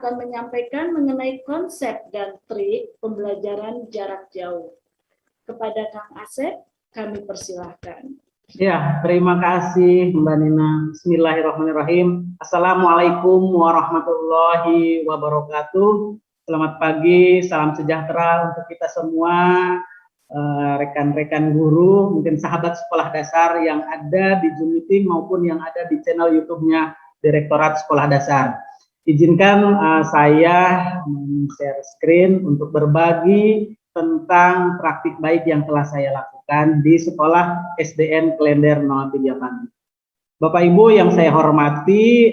akan menyampaikan mengenai konsep dan trik pembelajaran jarak jauh. Kepada Kang Asep, kami persilahkan. Ya, terima kasih Mbak Nina. Bismillahirrahmanirrahim. Assalamualaikum warahmatullahi wabarakatuh. Selamat pagi, salam sejahtera untuk kita semua, rekan-rekan guru, mungkin sahabat sekolah dasar yang ada di Zoom meeting maupun yang ada di channel YouTube-nya Direktorat Sekolah Dasar. Izinkan saya share screen untuk berbagi tentang praktik baik yang telah saya lakukan di Sekolah SDN Klender 03 Pagi. Bapak Ibu yang saya hormati,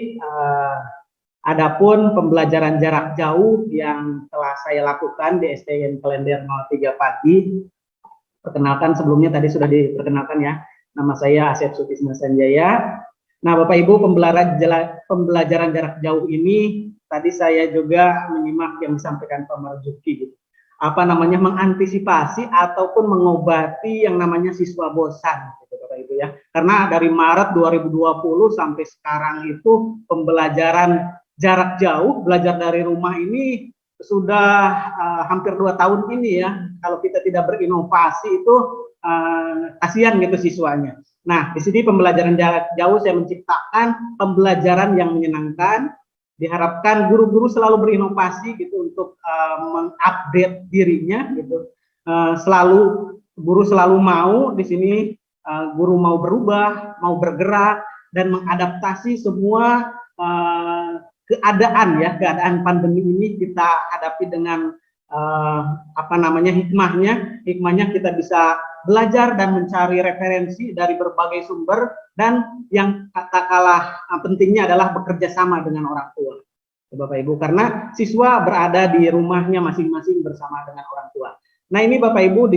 adapun pembelajaran jarak jauh yang telah saya lakukan di SDN Klender 03 Pagi, perkenalkan sebelumnya tadi sudah diperkenalkan ya, nama saya Asep Sutisna Sanjaya. Nah, Bapak Ibu, pembelajaran jarak jauh ini tadi saya juga menyimak yang disampaikan Pak Marzuki, gitu. Apa namanya, mengantisipasi ataupun mengobati yang namanya siswa bosan, gitu, Bapak Ibu ya. Karena dari Maret 2020 sampai sekarang itu pembelajaran jarak jauh, belajar dari rumah ini sudah hampir 2 tahun ini ya. Kalau kita tidak berinovasi itu kasihan gitu siswanya. Nah, di sini pembelajaran jarak jauh saya menciptakan pembelajaran yang menyenangkan. Diharapkan guru-guru selalu berinovasi gitu untuk mengupdate dirinya gitu. Guru selalu mau di sini guru mau berubah, mau bergerak dan mengadaptasi semua keadaan pandemi ini kita hadapi dengan hikmahnya kita bisa belajar dan mencari referensi dari berbagai sumber, dan yang tak kalah pentingnya adalah bekerja sama dengan orang tua, Bapak Ibu, karena siswa berada di rumahnya masing-masing bersama dengan orang tua. Nah, ini Bapak Ibu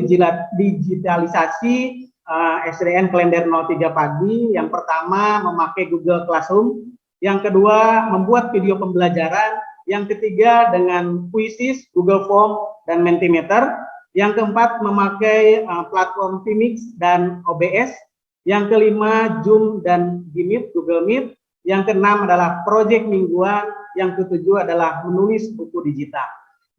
digitalisasi SDN Klender 03 Pagi. Yang pertama memakai Google Classroom, yang kedua membuat video pembelajaran, yang ketiga dengan Quizzes, Google Form, dan Mentimeter. Yang keempat memakai platform Vmix dan OBS. Yang kelima Zoom dan Gmeet, Google Meet. Yang keenam adalah proyek mingguan. Yang ketujuh adalah menulis buku digital.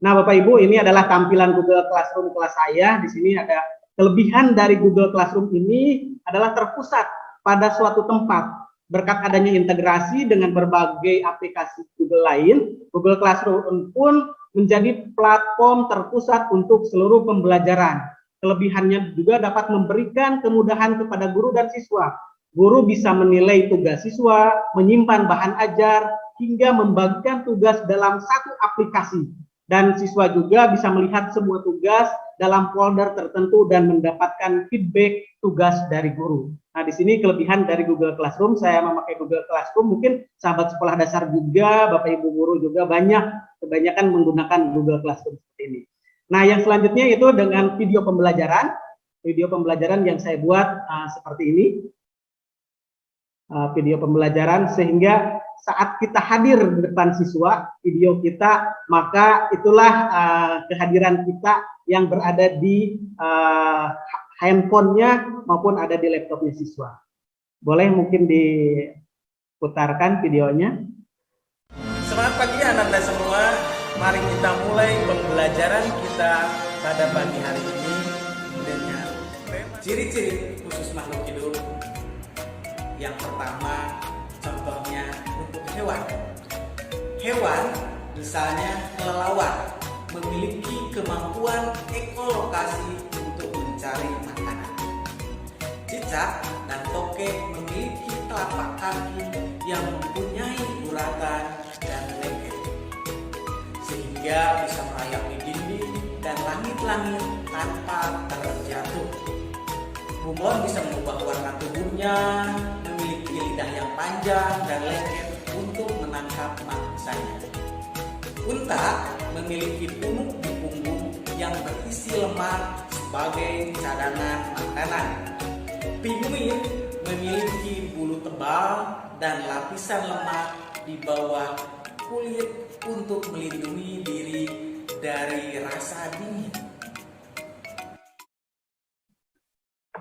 Nah, Bapak Ibu, ini adalah tampilan Google Classroom kelas saya. Di sini ada kelebihan dari Google Classroom ini adalah terpusat pada suatu tempat. Berkat adanya integrasi dengan berbagai aplikasi Google lain, Google Classroom pun menjadi platform terpusat untuk seluruh pembelajaran. Kelebihannya juga dapat memberikan kemudahan kepada guru dan siswa. Guru bisa menilai tugas siswa, menyimpan bahan ajar, hingga membagikan tugas dalam satu aplikasi. Dan siswa juga bisa melihat semua tugas dalam folder tertentu dan mendapatkan feedback tugas dari guru. Nah, di sini kelebihan dari Google Classroom, saya memakai Google Classroom, mungkin sahabat sekolah dasar juga, Bapak Ibu guru juga kebanyakan menggunakan Google Classroom seperti ini. Nah, yang selanjutnya itu dengan video pembelajaran yang saya buat seperti ini. Video pembelajaran sehingga saat kita hadir di depan siswa, video kita, maka itulah kehadiran kita yang berada di handphonenya maupun ada di laptopnya siswa. Boleh mungkin diputarkan videonya. Semangat pagi anak-anak semua, mari kita mulai pembelajaran kita pada pagi hari ini dengan ciri-ciri khusus makhluk hidup. Yang pertama, contohnya untuk hewan. Hewan misalnya kelelawar memiliki kemampuan ekolokasi untuk mencari makanan. Cicak dan tokek memiliki telapak kaki yang mempunyai guratan dan lengket, sehingga bisa merayap di dinding dan langit-langit tanpa terjatuh. Bunglon bisa mengubah warna tubuhnya, memiliki lidah yang panjang dan lengket untuk menangkap mangsanya. Unta memiliki punuk di punggung yang berisi lemak sebagai cadangan makanan. Pinguin memiliki bulu tebal dan lapisan lemak di bawah kulit untuk melindungi diri dari rasa dingin.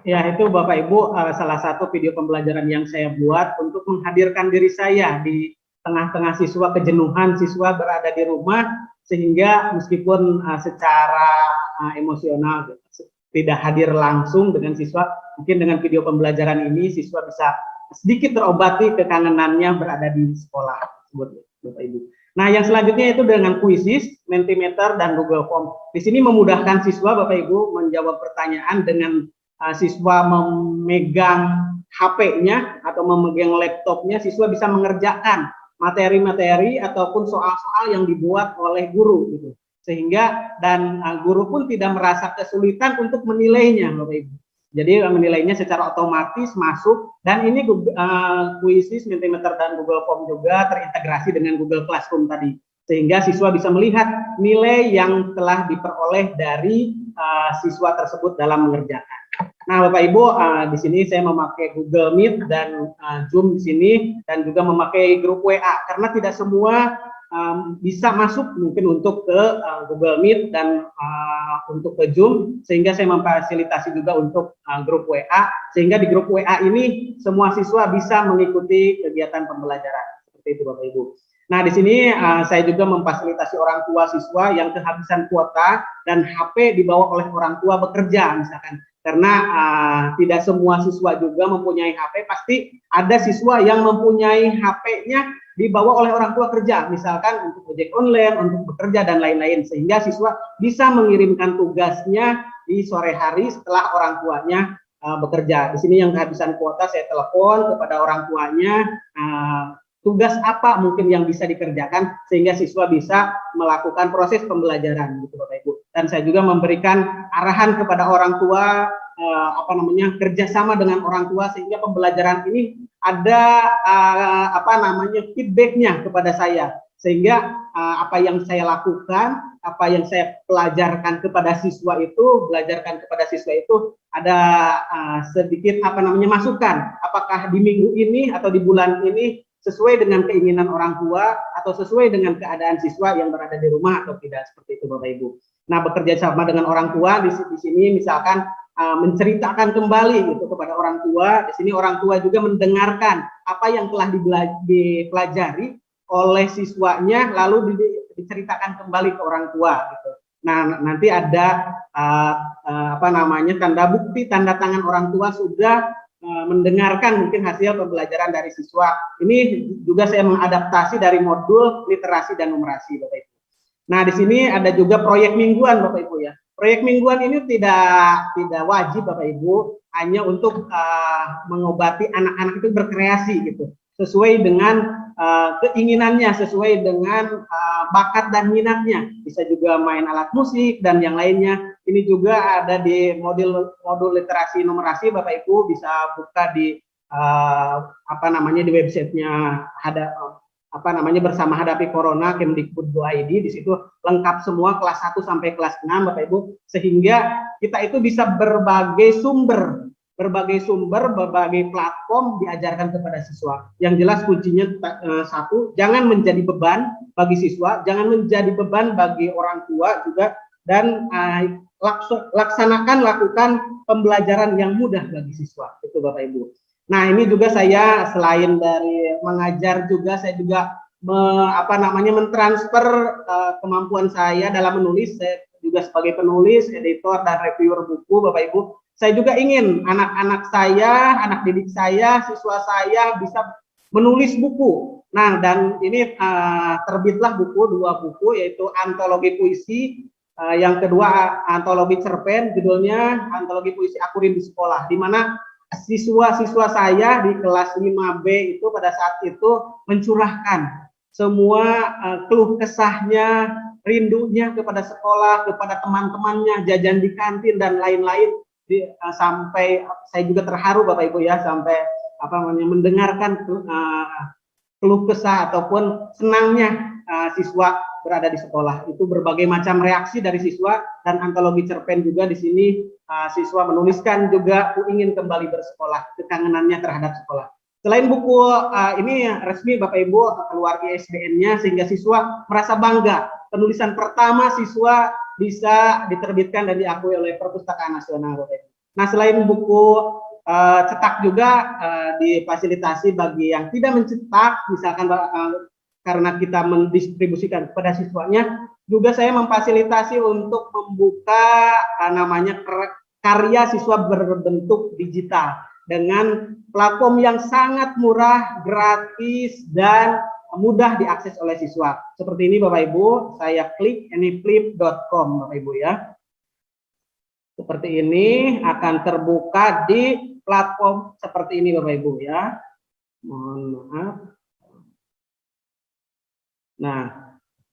Ya, itu Bapak Ibu salah satu video pembelajaran yang saya buat untuk menghadirkan diri saya di tengah-tengah siswa kejenuhan, siswa berada di rumah, sehingga meskipun secara emosional tidak hadir langsung dengan siswa, mungkin dengan video pembelajaran ini siswa bisa sedikit terobati kekangenannya berada di sekolah tersebut, Bapak Ibu. Nah, yang selanjutnya itu dengan Quizzes, Mentimeter, dan Google Form. Di sini memudahkan siswa, Bapak Ibu, menjawab pertanyaan dengan siswa memegang HP-nya atau memegang laptopnya, siswa bisa mengerjakan materi-materi ataupun soal-soal yang dibuat oleh guru, gitu. Sehingga dan guru pun tidak merasa kesulitan untuk menilainya, Bapak Ibu. Jadi menilainya secara otomatis masuk, dan ini Quizzes, Mentimeter, dan Google Form juga terintegrasi dengan Google Classroom tadi, sehingga siswa bisa melihat nilai yang telah diperoleh dari siswa tersebut dalam mengerjakan. Nah, Bapak Ibu, di sini saya memakai Google Meet dan Zoom di sini, dan juga memakai grup WA karena tidak semua bisa masuk mungkin untuk ke Google Meet dan untuk ke Zoom, sehingga saya memfasilitasi juga untuk grup WA, sehingga di grup WA ini semua siswa bisa mengikuti kegiatan pembelajaran. Seperti itu, Bapak Ibu. Nah, di sini saya juga memfasilitasi orang tua siswa yang kehabisan kuota dan HP dibawa oleh orang tua bekerja, misalkan. Karena tidak semua siswa juga mempunyai HP, pasti ada siswa yang mempunyai HP-nya dibawa oleh orang tua kerja, misalkan untuk ojek online, untuk bekerja, dan lain-lain, sehingga siswa bisa mengirimkan tugasnya di sore hari setelah orang tuanya bekerja. Di sini yang kehabisan kuota, saya telepon kepada orang tuanya, tugas apa mungkin yang bisa dikerjakan sehingga siswa bisa melakukan proses pembelajaran, gitu Bapak Ibu. Dan saya juga memberikan arahan kepada orang tua, kerjasama dengan orang tua, sehingga pembelajaran ini ada feedbacknya kepada saya, sehingga apa yang saya lakukan, apa yang saya belajarkan kepada siswa itu, ada sedikit masukan, apakah di minggu ini atau di bulan ini sesuai dengan keinginan orang tua atau sesuai dengan keadaan siswa yang berada di rumah atau tidak, seperti itu Bapak Ibu. Nah, bekerja sama dengan orang tua di sini misalkan menceritakan kembali gitu kepada orang tua. Di sini orang tua juga mendengarkan apa yang telah dipelajari oleh siswanya, lalu diceritakan kembali ke orang tua gitu. Nah, nanti ada tanda bukti, tanda tangan orang tua sudah mendengarkan mungkin hasil pembelajaran dari siswa. Ini juga saya mengadaptasi dari modul literasi dan numerasi, Bapak Ibu. Nah, di sini ada juga proyek mingguan, Bapak Ibu ya. Proyek mingguan ini tidak wajib, Bapak Ibu, hanya untuk mengobati anak-anak itu berkreasi gitu, sesuai dengan keinginannya, sesuai dengan bakat dan minatnya. Bisa juga main alat musik dan yang lainnya. Ini juga ada di modul literasi numerasi, Bapak Ibu bisa buka di di websitenya bersama hadapi corona Kemdikbud.id. Di situ lengkap semua kelas 1 sampai kelas 6, Bapak Ibu, sehingga kita itu bisa berbagai sumber, berbagai platform diajarkan kepada siswa. Yang jelas kuncinya satu, jangan menjadi beban bagi siswa, jangan menjadi beban bagi orang tua juga, dan lakukan pembelajaran yang mudah bagi siswa, itu Bapak Ibu. Nah, ini juga saya selain dari mengajar juga, saya juga mentransfer kemampuan saya dalam menulis. Saya juga sebagai penulis, editor, dan reviewer buku, Bapak Ibu. Saya juga ingin anak-anak saya, anak didik saya, siswa saya bisa menulis buku. Nah, dan ini terbitlah dua buku, yaitu antologi puisi, yang kedua antologi cerpen, judulnya Antologi Puisi Aku Rindu Sekolah, di mana siswa-siswa saya di kelas 5B itu pada saat itu mencurahkan semua keluh kesahnya, rindunya kepada sekolah, kepada teman-temannya, jajan di kantin, dan lain-lain. Sampai saya juga terharu, Bapak Ibu ya, sampai mendengarkan keluh kesah ataupun senangnya siswa berada di sekolah. Itu berbagai macam reaksi dari siswa, dan antologi cerpen juga di sini siswa menuliskan juga ingin kembali bersekolah, kekangenannya terhadap sekolah. Selain buku ini resmi, Bapak Ibu, keluar ISBN-nya, sehingga siswa merasa bangga. Penulisan pertama siswa bisa diterbitkan dan diakui oleh Perpustakaan Nasional, Bapak Ibu. Nah, selain buku cetak juga difasilitasi bagi yang tidak mencetak, misalkan karena kita mendistribusikan kepada siswanya, juga saya memfasilitasi untuk membuka namanya karya siswa berbentuk digital dengan platform yang sangat murah, gratis, dan mudah diakses oleh siswa. Seperti ini Bapak Ibu, saya klik anyflip.com Bapak Ibu ya. Seperti ini akan terbuka di platform seperti ini Bapak Ibu ya. Mohon maaf.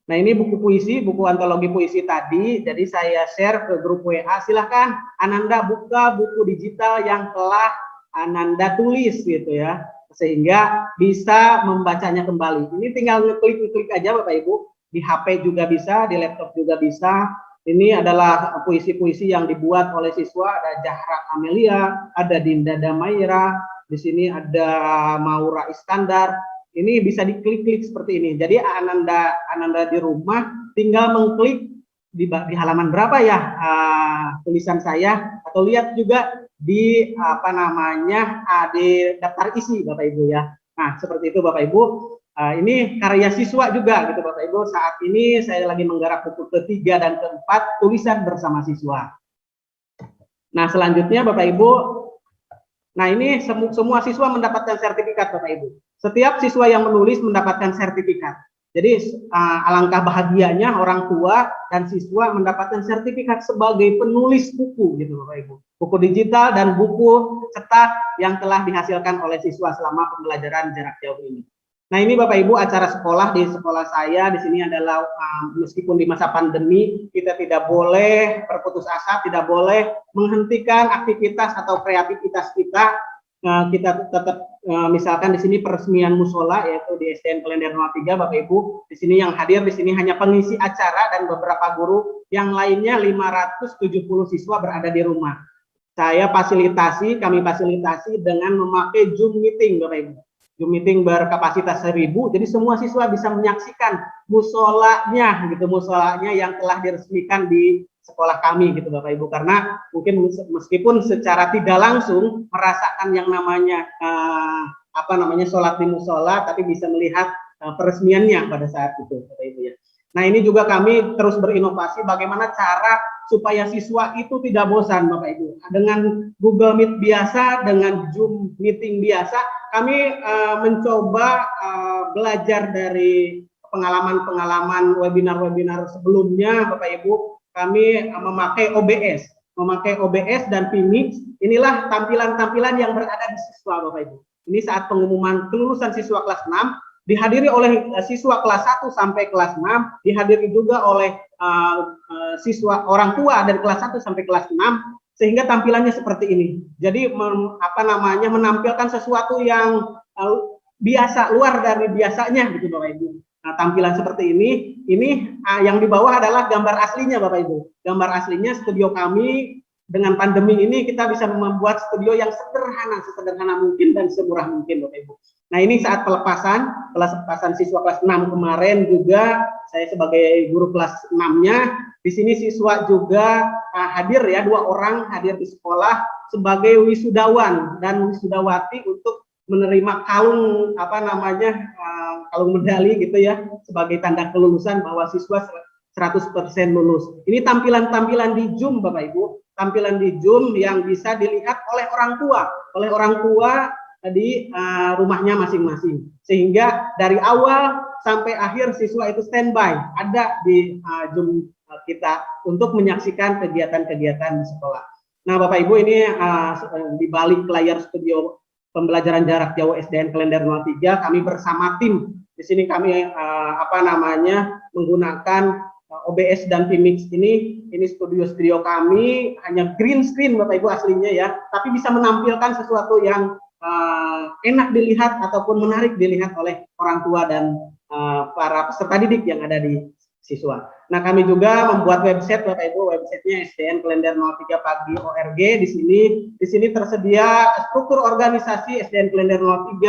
Nah ini buku puisi, buku antologi puisi tadi. Jadi saya share ke grup WA. Silahkan Ananda buka buku digital yang telah Ananda tulis gitu ya, sehingga bisa membacanya kembali. Ini tinggal ngeklik aja Bapak Ibu. Di HP juga bisa, di laptop juga bisa. Ini adalah puisi-puisi yang dibuat oleh siswa. Ada Zahra Amelia, ada Dinda Damaira, di sini ada Maura Iskandar. Ini bisa diklik-klik seperti ini. Jadi Ananda di rumah tinggal mengklik di halaman berapa ya tulisan saya, atau lihat juga di di daftar isi Bapak Ibu ya. Nah seperti itu Bapak Ibu. Ini karya siswa juga gitu Bapak Ibu. Saat ini saya lagi menggarap buku ketiga dan keempat, tulisan bersama siswa. Nah selanjutnya Bapak Ibu, nah ini semua siswa mendapatkan sertifikat Bapak Ibu. Setiap siswa yang menulis mendapatkan sertifikat. Jadi alangkah bahagianya orang tua dan siswa mendapatkan sertifikat sebagai penulis buku gitu Bapak Ibu. Buku digital dan buku cetak yang telah dihasilkan oleh siswa selama pembelajaran jarak jauh ini. Nah ini Bapak Ibu acara sekolah di sekolah saya. Di sini adalah meskipun di masa pandemi kita tidak boleh berputus asa, tidak boleh menghentikan aktivitas atau kreativitas kita. Kita tetap misalkan di sini peresmian musola yaitu di SDN Klender 03 Bapak Ibu. Di sini yang hadir di sini hanya pengisi acara dan beberapa guru, yang lainnya 570 siswa berada di rumah. Kami fasilitasi dengan memakai Zoom meeting Bapak Ibu. Zoom meeting berkapasitas 1000, jadi semua siswa bisa menyaksikan musolanya gitu, musolanya yang telah diresmikan di sekolah kami gitu Bapak Ibu, karena mungkin meskipun secara tidak langsung merasakan yang namanya sholat di musola, tapi bisa melihat peresmiannya pada saat itu Bapak Ibu ya. Nah ini juga kami terus berinovasi bagaimana cara supaya siswa itu tidak bosan Bapak Ibu. Dengan Google Meet biasa, dengan Zoom meeting biasa, kami mencoba belajar dari pengalaman-pengalaman webinar-webinar sebelumnya Bapak Ibu. Kami memakai OBS dan Vmix. Inilah tampilan-tampilan yang berada di siswa Bapak Ibu. Ini saat pengumuman kelulusan siswa kelas 6, dihadiri oleh siswa kelas 1 sampai kelas 6, dihadiri juga oleh siswa orang tua dari kelas 1 sampai kelas 6, sehingga tampilannya seperti ini. Jadi menampilkan sesuatu yang biasa, luar dari biasanya gitu Bapak Ibu. Nah, tampilan seperti ini yang di bawah adalah gambar aslinya Bapak Ibu. Gambar aslinya studio kami. Dengan pandemi ini kita bisa membuat studio yang sesederhana mungkin dan semurah mungkin Bapak Ibu. Nah ini saat pelepasan siswa kelas 6 kemarin juga saya sebagai guru kelas 6-nya, di sini siswa juga hadir ya, 2 orang hadir di sekolah sebagai wisudawan dan wisudawati untuk menerima kalung kalung medali gitu ya, sebagai tanda kelulusan bahwa siswa 100% lulus. Ini tampilan-tampilan di Zoom Bapak Ibu, tampilan di Zoom yang bisa dilihat oleh orang tua di rumahnya masing-masing, sehingga dari awal sampai akhir siswa itu standby ada di Zoom kita untuk menyaksikan kegiatan-kegiatan di sekolah. Nah Bapak Ibu, ini di balik layar studio pembelajaran jarak jauh SDN Klender 03 kami bersama tim. Di sini kami menggunakan OBS dan Vmix. Ini studio kami hanya green screen Bapak Ibu aslinya ya, tapi bisa menampilkan sesuatu yang enak dilihat ataupun menarik dilihat oleh orang tua dan para peserta didik yang ada di siswa. Nah kami juga membuat website Bapak Ibu, websitenya SDN Klender 03 Pagi.org. Di sini tersedia struktur organisasi SDN Klender 03,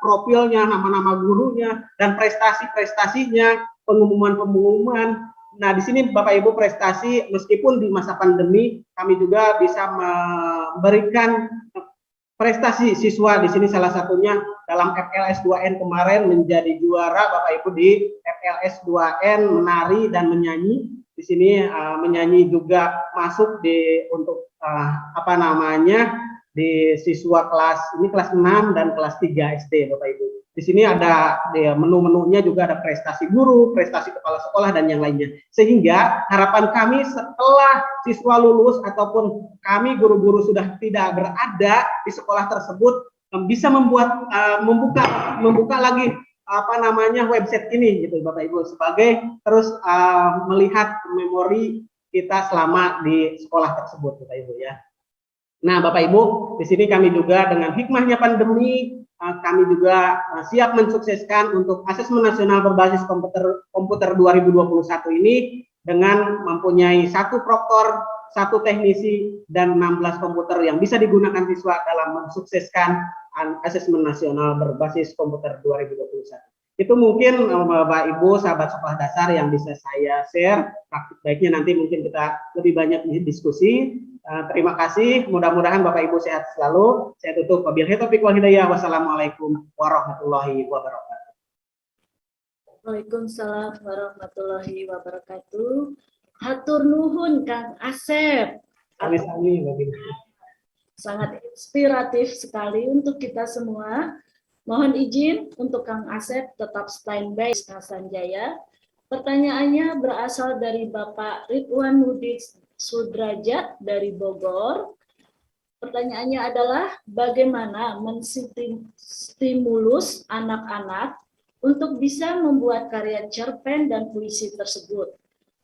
profilnya, nama-nama gurunya, dan prestasi-prestasinya, pengumuman-pengumuman. Nah di sini Bapak Ibu prestasi, meskipun di masa pandemi kami juga bisa memberikan prestasi siswa di sini salah satunya dalam FLS 2N kemarin menjadi juara Bapak Ibu di FLS 2N menari dan menyanyi. Di sini menyanyi juga masuk untuk apa namanya di siswa kelas 6 dan kelas 3 SD Bapak Ibu. Di sini ada menu-menunya juga ada prestasi guru, prestasi kepala sekolah dan yang lainnya. Sehingga harapan kami setelah siswa lulus ataupun kami guru-guru sudah tidak berada di sekolah tersebut bisa membuka lagi apa namanya website ini gitu Bapak Ibu sebagai terus melihat memori kita selama di sekolah tersebut Bapak Ibu ya. Nah, Bapak Ibu, di sini kami juga dengan hikmahnya pandemi, kami juga siap mensukseskan untuk asesmen nasional berbasis komputer 2021 ini dengan mempunyai 1 proktor, 1 teknisi, dan 16 komputer yang bisa digunakan siswa dalam mensukseskan asesmen nasional berbasis komputer 2021. Itu mungkin Bapak Ibu, sahabat sekolah dasar yang bisa saya share. Praktik baiknya nanti mungkin kita lebih banyak diskusi. Terima kasih, mudah-mudahan Bapak Ibu sehat selalu. Saya tutup, wabillahi taufiq wal hidayah. Wassalamualaikum warahmatullahi wabarakatuh. Waalaikumsalam warahmatullahi wabarakatuh. Hatur nuhun Kang Asep. Sami-sami, Sangat inspiratif sekali untuk kita semua. Mohon izin untuk Kang Asep tetap standby Sanjaya. Pertanyaannya berasal dari Bapak Ridwan Nudin Sudrajat dari Bogor. Pertanyaannya adalah bagaimana menstimulus anak-anak untuk bisa membuat karya cerpen dan puisi tersebut.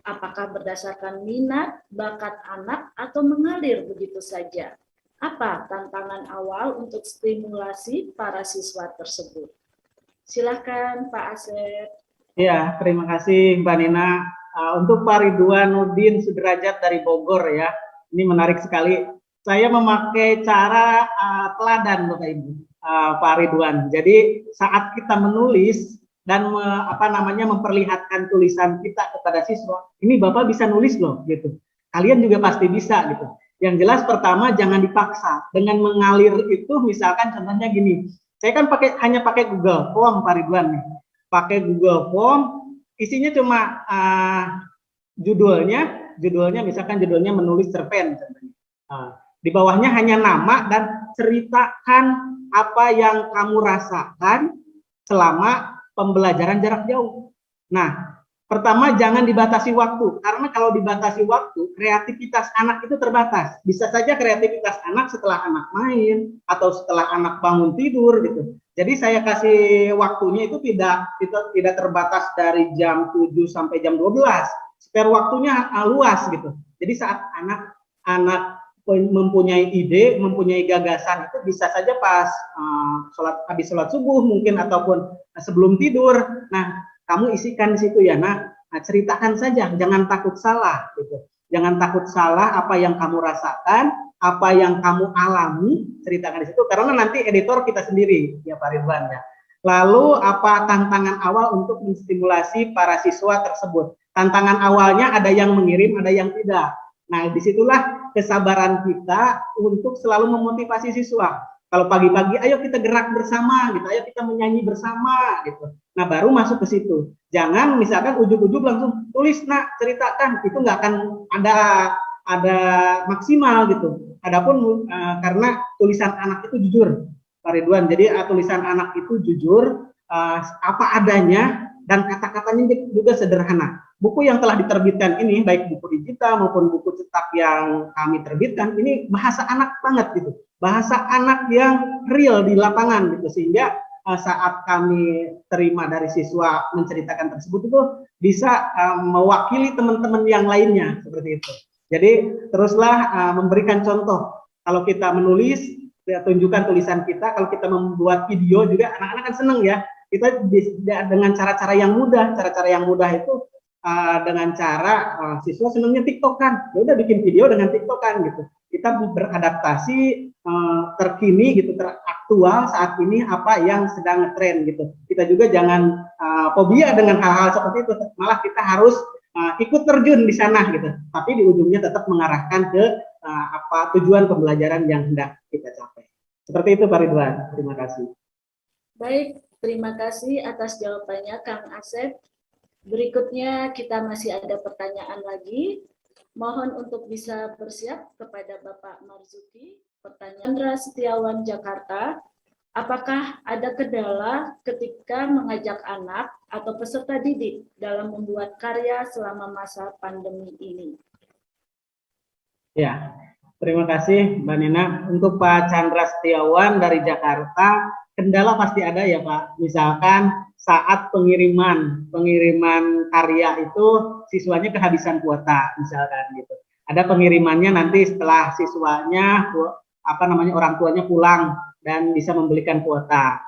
Apakah berdasarkan minat, bakat anak, atau mengalir begitu saja? Apa tantangan awal untuk stimulasi para siswa tersebut? Silakan Pak Asep. Ya, terima kasih Mbak Nina. Untuk Pak Ridwan Nudin Sudrajat dari Bogor ya, ini menarik sekali. Saya memakai cara teladan Bapak Ibu, Pak Ridwan. Jadi saat kita menulis dan memperlihatkan tulisan kita kepada siswa, ini Bapak bisa nulis loh gitu. Kalian juga pasti bisa gitu. Yang jelas pertama jangan dipaksa. Dengan mengalir itu misalkan contohnya gini. Saya kan hanya pakai Google Form Pak Ridwan nih. Pakai Google Form, isinya cuma judulnya misalkan judulnya menulis cerpen. Di bawahnya hanya nama dan ceritakan apa yang kamu rasakan selama pembelajaran jarak jauh. Nah, pertama jangan dibatasi waktu, karena kalau dibatasi waktu, kreativitas anak itu terbatas. Bisa saja kreativitas anak setelah anak main atau setelah anak bangun tidur gitu. Jadi saya kasih waktunya itu tidak terbatas dari jam 7 sampai jam 12. Spare waktunya luas gitu. Jadi saat anak mempunyai ide, mempunyai gagasan itu bisa saja pas habis sholat subuh mungkin ataupun sebelum tidur. Nah, kamu isikan di situ ya, ceritakan saja, jangan takut salah gitu. Jangan takut salah apa yang kamu rasakan, apa yang kamu alami, ceritakan di situ karena nanti editor kita sendiri ya Pak Ridwan ya. Lalu apa tantangan awal untuk menstimulasi para siswa tersebut? Tantangan awalnya ada yang mengirim, ada yang tidak. Nah, disitulah kesabaran kita untuk selalu memotivasi siswa. Kalau pagi-pagi, ayo kita gerak bersama, gitu. Ayo kita menyanyi bersama, gitu. Nah, baru masuk ke situ. Jangan misalkan ujuk-ujuk langsung tulis, nak, ceritakan. Itu nggak akan ada maksimal, gitu. Adapun karena tulisan anak itu jujur, Pak Ridwan. Jadi tulisan anak itu jujur, apa adanya, dan kata-katanya juga sederhana. Buku yang telah diterbitkan ini, baik buku digital maupun buku cetak yang kami terbitkan, ini bahasa anak banget, gitu. Bahasa anak yang real di lapangan gitu sehingga saat kami terima dari siswa menceritakan tersebut itu bisa mewakili teman-teman yang lainnya seperti itu. Jadi teruslah memberikan contoh. Kalau kita menulis, ya, tunjukkan tulisan kita. Kalau kita membuat video juga anak-anak kan seneng ya. Kita dengan cara-cara yang mudah. Cara-cara yang mudah itu dengan cara siswa senangnya TikTokan. Ya udah bikin video dengan TikTokan gitu. Kita beradaptasi terkini gitu, teraktual saat ini apa yang sedang ngetren gitu. Kita juga jangan fobia dengan hal-hal seperti itu, malah kita harus ikut terjun di sana gitu. Tapi di ujungnya tetap mengarahkan ke tujuan pembelajaran yang hendak kita capai. Seperti itu Pak Ridwan, terima kasih. Baik, terima kasih atas jawabannya Kang Asep. Berikutnya kita masih ada pertanyaan lagi. Mohon untuk bisa bersiap kepada Bapak Marzuki. Pertanyaan Chandra Setiawan Jakarta, apakah ada kendala ketika mengajak anak atau peserta didik dalam membuat karya selama masa pandemi ini? Ya, terima kasih Mbak Nina. Untuk Pak Chandra Setiawan dari Jakarta, kendala pasti ada ya Pak. Misalkan saat pengiriman karya itu siswanya kehabisan kuota, misalkan gitu. Ada pengirimannya nanti setelah siswanya orang tuanya pulang dan bisa membelikan kuota.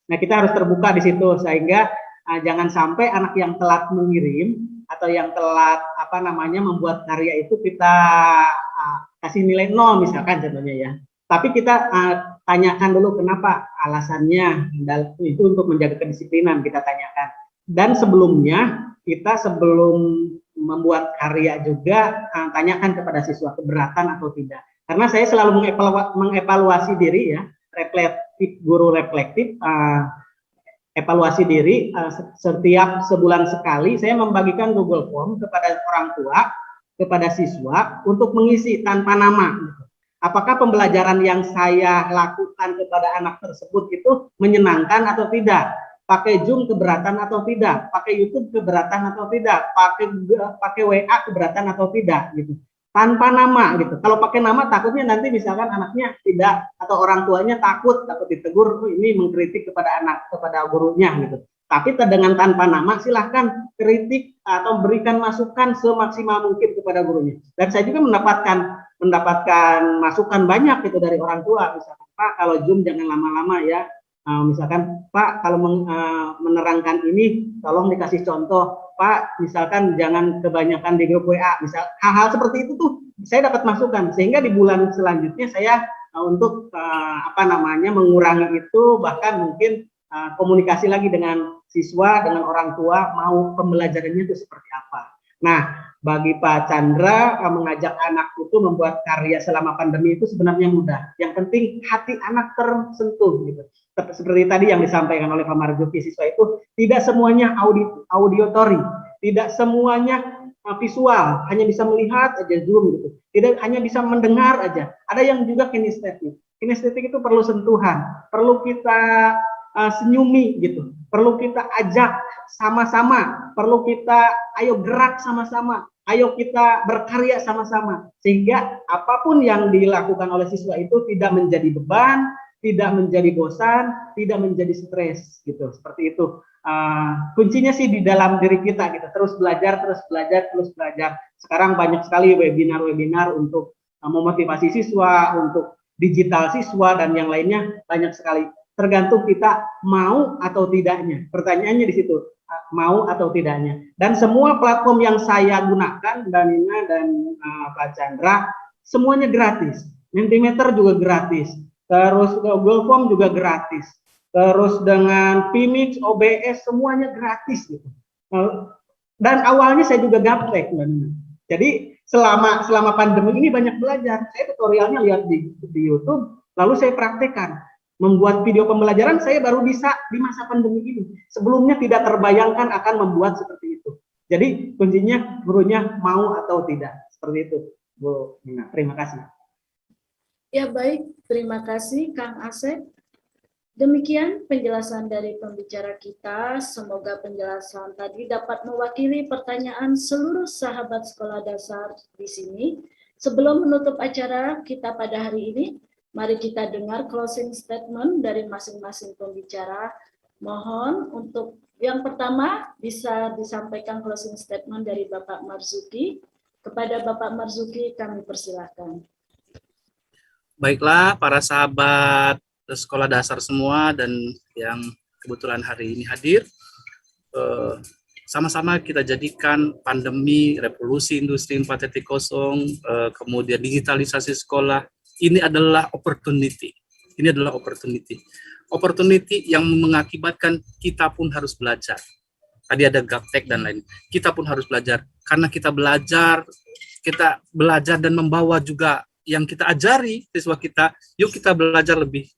Nah, kita harus terbuka di situ sehingga jangan sampai anak yang telat mengirim atau yang telat membuat karya itu kita kasih nilai 0 misalkan contohnya ya. Tapi kita tanyakan dulu kenapa alasannya, itu untuk menjaga kedisiplinan kita tanyakan. Dan sebelumnya kita sebelum membuat karya juga tanyakan kepada siswa keberatan atau tidak. Karena saya selalu mengevaluasi diri ya, guru reflektif, evaluasi diri setiap sebulan sekali saya membagikan Google Form kepada orang tua, kepada siswa untuk mengisi tanpa nama. Apakah pembelajaran yang saya lakukan kepada anak tersebut itu menyenangkan atau tidak? Pakai Zoom keberatan atau tidak? Pakai YouTube keberatan atau tidak? Pakai WA keberatan atau tidak? Gitu. Tanpa nama gitu. Kalau pakai nama takutnya nanti misalkan anaknya tidak atau orang tuanya takut ditegur, ini mengkritik kepada kepada gurunya gitu. Tapi dengan tanpa nama silahkan kritik atau berikan masukan semaksimal mungkin kepada gurunya. Dan saya juga mendapatkan masukan banyak gitu dari orang tua, misalkan Pak kalau Zoom jangan lama-lama ya. Misalkan Pak kalau menerangkan ini tolong dikasih contoh Pak, misalkan jangan kebanyakan di grup WA, misal hal-hal seperti itu tuh saya dapat masukan sehingga di bulan selanjutnya saya untuk mengurangi itu, bahkan mungkin komunikasi lagi dengan siswa, dengan orang tua mau pembelajarannya itu seperti apa. Nah, bagi Pak Chandra mengajak anak itu membuat karya selama pandemi itu sebenarnya mudah. Yang penting hati anak tersentuh gitu. Seperti tadi yang disampaikan oleh Pak Marzuki, siswa itu tidak semuanya auditory, tidak semuanya visual, hanya bisa melihat aja Zoom gitu. Tidak hanya bisa mendengar aja. Ada yang juga kinestetik. Kinestetik itu perlu sentuhan, perlu kita senyumi gitu, perlu kita ajak sama-sama, perlu kita ayo gerak sama-sama, ayo kita berkarya sama-sama, sehingga apapun yang dilakukan oleh siswa itu tidak menjadi beban, tidak menjadi bosan, tidak menjadi stres gitu. Seperti itu. Kuncinya sih di dalam diri kita gitu. Terus belajar, terus belajar, terus belajar. Sekarang banyak sekali webinar-webinar untuk memotivasi siswa, untuk digital siswa dan yang lainnya banyak sekali. Tergantung kita mau atau tidaknya. Pertanyaannya di situ, mau atau tidaknya. Dan semua platform yang saya gunakan, Mbak Nina dan Pak Chandra, semuanya gratis. Mentimeter juga gratis. Terus Google Form juga gratis. Terus dengan Vmix, OBS, semuanya gratis gitu. Dan awalnya saya juga gaptek, Mbak Nina. Jadi selama pandemi ini banyak belajar. Saya tutorialnya lihat di YouTube, lalu saya praktekkan. Membuat video pembelajaran saya baru bisa di masa pandemi ini. Sebelumnya tidak terbayangkan akan membuat seperti itu. Jadi kuncinya gurunya mau atau tidak. Seperti itu, Bu Nina. Terima kasih. Ya baik, terima kasih Kang Asep. Demikian penjelasan dari pembicara kita. Semoga penjelasan tadi dapat mewakili pertanyaan seluruh sahabat sekolah dasar di sini. Sebelum menutup acara kita pada hari ini, mari kita dengar closing statement dari masing-masing pembicara. Mohon untuk yang pertama bisa disampaikan closing statement dari Bapak Marzuki. Kepada Bapak Marzuki kami persilahkan. Baiklah para sahabat sekolah dasar semua dan yang kebetulan hari ini hadir, sama-sama kita jadikan pandemi, revolusi industri 4.0, kemudian digitalisasi sekolah, ini adalah opportunity. Ini adalah opportunity. Opportunity yang mengakibatkan kita pun harus belajar. Tadi ada gaptek dan lain. Kita pun harus belajar. Karena kita belajar dan membawa juga yang kita ajari siswa kita, yuk kita belajar lebih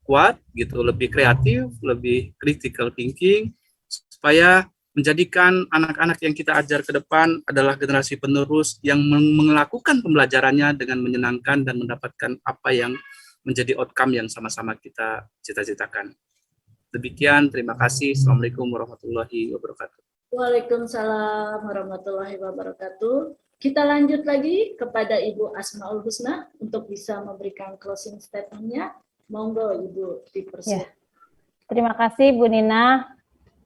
kuat gitu, lebih kreatif, lebih critical thinking, supaya menjadikan anak-anak yang kita ajar ke depan adalah generasi penerus yang melakukan pembelajarannya dengan menyenangkan dan mendapatkan apa yang menjadi outcome yang sama-sama kita cita-citakan. Demikian, terima kasih. Assalamualaikum warahmatullahi wabarakatuh. Waalaikumsalam warahmatullahi wabarakatuh. Kita lanjut lagi kepada Ibu Asmaul Husna untuk bisa memberikan closing statement-nya. Monggo Ibu dipersilakan. Terima kasih Bu Nina.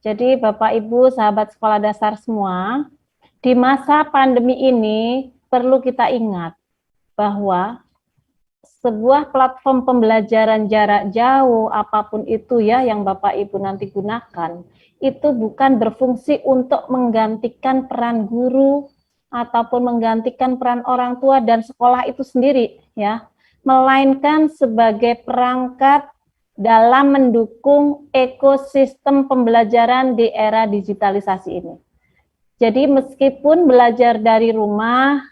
Jadi Bapak Ibu sahabat sekolah dasar semua, di masa pandemi ini perlu kita ingat bahwa sebuah platform pembelajaran jarak jauh apapun itu ya yang Bapak Ibu nanti gunakan, itu bukan berfungsi untuk menggantikan peran guru ataupun menggantikan peran orang tua dan sekolah itu sendiri ya, melainkan sebagai perangkat dalam mendukung ekosistem pembelajaran di era digitalisasi ini. Jadi meskipun belajar dari rumah,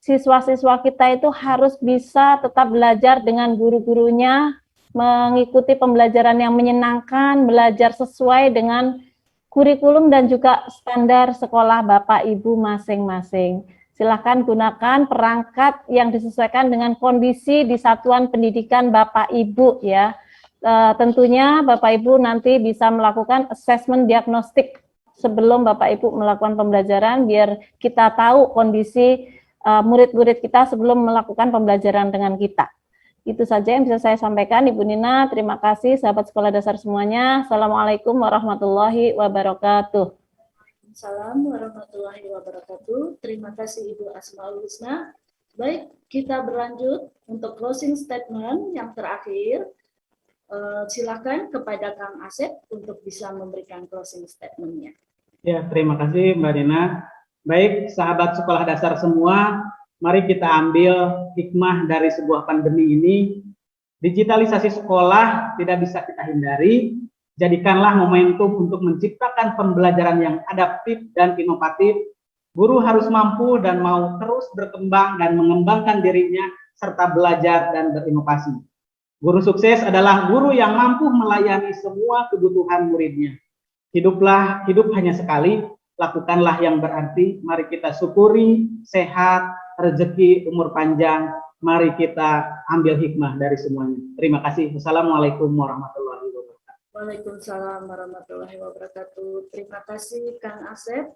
siswa-siswa kita itu harus bisa tetap belajar dengan guru-gurunya, mengikuti pembelajaran yang menyenangkan, belajar sesuai dengan kurikulum dan juga standar sekolah Bapak Ibu masing-masing. Silakan gunakan perangkat yang disesuaikan dengan kondisi di satuan pendidikan Bapak Ibu ya. Tentunya Bapak Ibu nanti bisa melakukan assessment diagnostik sebelum Bapak Ibu melakukan pembelajaran biar kita tahu kondisi murid-murid kita sebelum melakukan pembelajaran dengan kita. Itu saja yang bisa saya sampaikan Ibu Nina. Terima kasih sahabat sekolah dasar semuanya. Assalamualaikum warahmatullahi wabarakatuh. Assalamualaikum warahmatullahi wabarakatuh. Terima kasih Ibu Asmaul Husna. Baik, kita berlanjut untuk closing statement yang terakhir. Silakan kepada Kang Asep untuk bisa memberikan closing statement-nya. Ya, terima kasih Mbak Nina. Baik, sahabat sekolah dasar semua, mari kita ambil hikmah dari sebuah pandemi ini. Digitalisasi sekolah tidak bisa kita hindari. Jadikanlah momentum untuk menciptakan pembelajaran yang adaptif dan inovatif. Guru harus mampu dan mau terus berkembang dan mengembangkan dirinya serta belajar dan berinovasi. Guru sukses adalah guru yang mampu melayani semua kebutuhan muridnya. Hidup hanya sekali, lakukanlah yang berarti. Mari kita syukuri, sehat, rezeki, umur panjang. Mari kita ambil hikmah dari semuanya. Terima kasih. Wassalamualaikum warahmatullahi wabarakatuh. Waalaikumsalam warahmatullahi wabarakatuh. Terima kasih Kang Asep.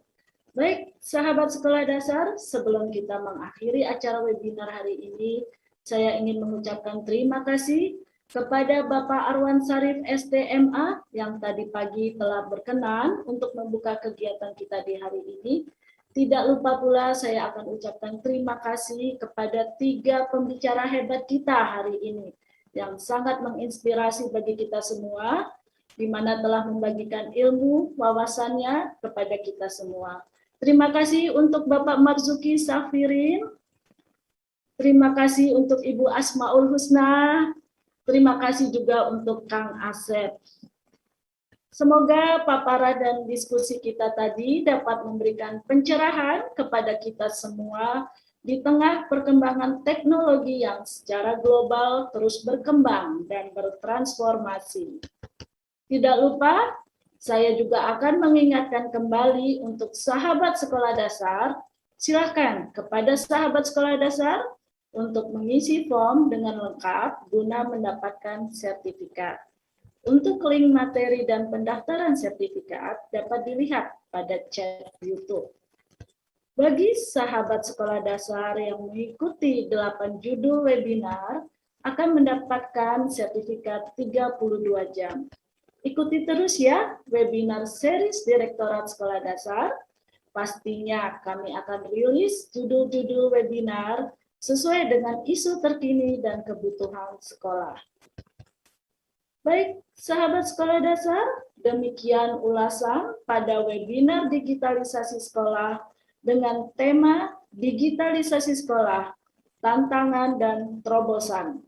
Baik, sahabat sekolah dasar, sebelum kita mengakhiri acara webinar hari ini, saya ingin mengucapkan terima kasih kepada Bapak Arwan Sarif STMA yang tadi pagi telah berkenan untuk membuka kegiatan kita di hari ini. Tidak lupa pula saya akan ucapkan terima kasih kepada 3 pembicara hebat kita hari ini yang sangat menginspirasi bagi kita semua, di mana telah membagikan ilmu, wawasannya kepada kita semua. Terima kasih untuk Bapak Marzuki Safirin. Terima kasih untuk Ibu Asmaul Husna. Terima kasih juga untuk Kang Asep. Semoga paparan dan diskusi kita tadi dapat memberikan pencerahan kepada kita semua di tengah perkembangan teknologi yang secara global terus berkembang dan bertransformasi. Tidak lupa, saya juga akan mengingatkan kembali untuk sahabat sekolah dasar, silakan kepada sahabat sekolah dasar untuk mengisi form dengan lengkap guna mendapatkan sertifikat. Untuk link materi dan pendaftaran sertifikat dapat dilihat pada chat YouTube. Bagi sahabat sekolah dasar yang mengikuti 8 judul webinar akan mendapatkan sertifikat 32 jam. Ikuti terus ya webinar series Direktorat Sekolah Dasar. Pastinya kami akan rilis judul-judul webinar sesuai dengan isu terkini dan kebutuhan sekolah. Baik, sahabat sekolah dasar, demikian ulasan pada webinar digitalisasi sekolah dengan tema digitalisasi sekolah, tantangan dan terobosan.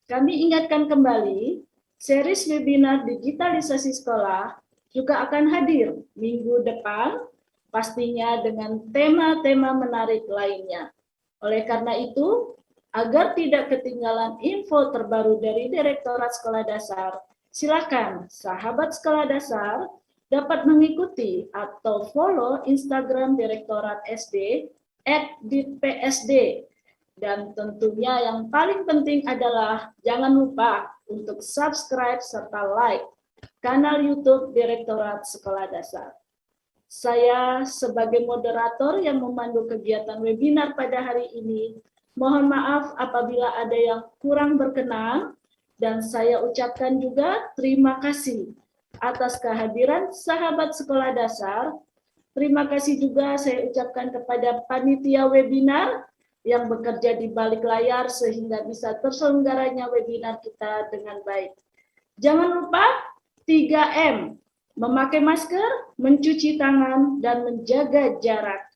Kami ingatkan kembali, series webinar digitalisasi sekolah juga akan hadir minggu depan, pastinya dengan tema-tema menarik lainnya. Oleh karena itu, agar tidak ketinggalan info terbaru dari Direktorat Sekolah Dasar, silakan sahabat sekolah dasar dapat mengikuti atau follow Instagram Direktorat SD @ditpsd. Dan tentunya yang paling penting adalah jangan lupa untuk subscribe serta like kanal YouTube Direktorat Sekolah Dasar. Saya sebagai moderator yang memandu kegiatan webinar pada hari ini, mohon maaf apabila ada yang kurang berkenan, dan saya ucapkan juga terima kasih atas kehadiran sahabat sekolah dasar. Terima kasih juga saya ucapkan kepada panitia webinar yang bekerja di balik layar sehingga bisa terselenggaranya webinar kita dengan baik. Jangan lupa 3M, memakai masker, mencuci tangan, dan menjaga jarak.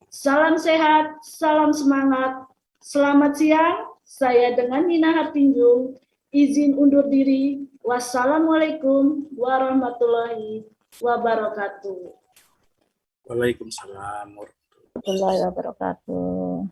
Salam sehat, salam semangat. Selamat siang, saya dengan Nina Hartinjung, izin undur diri. Wassalamualaikum warahmatullahi wabarakatuh. Waalaikumsalam Warahmatullahi wabarakatuh.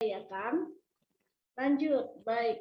ya kan? Lanjut, baik.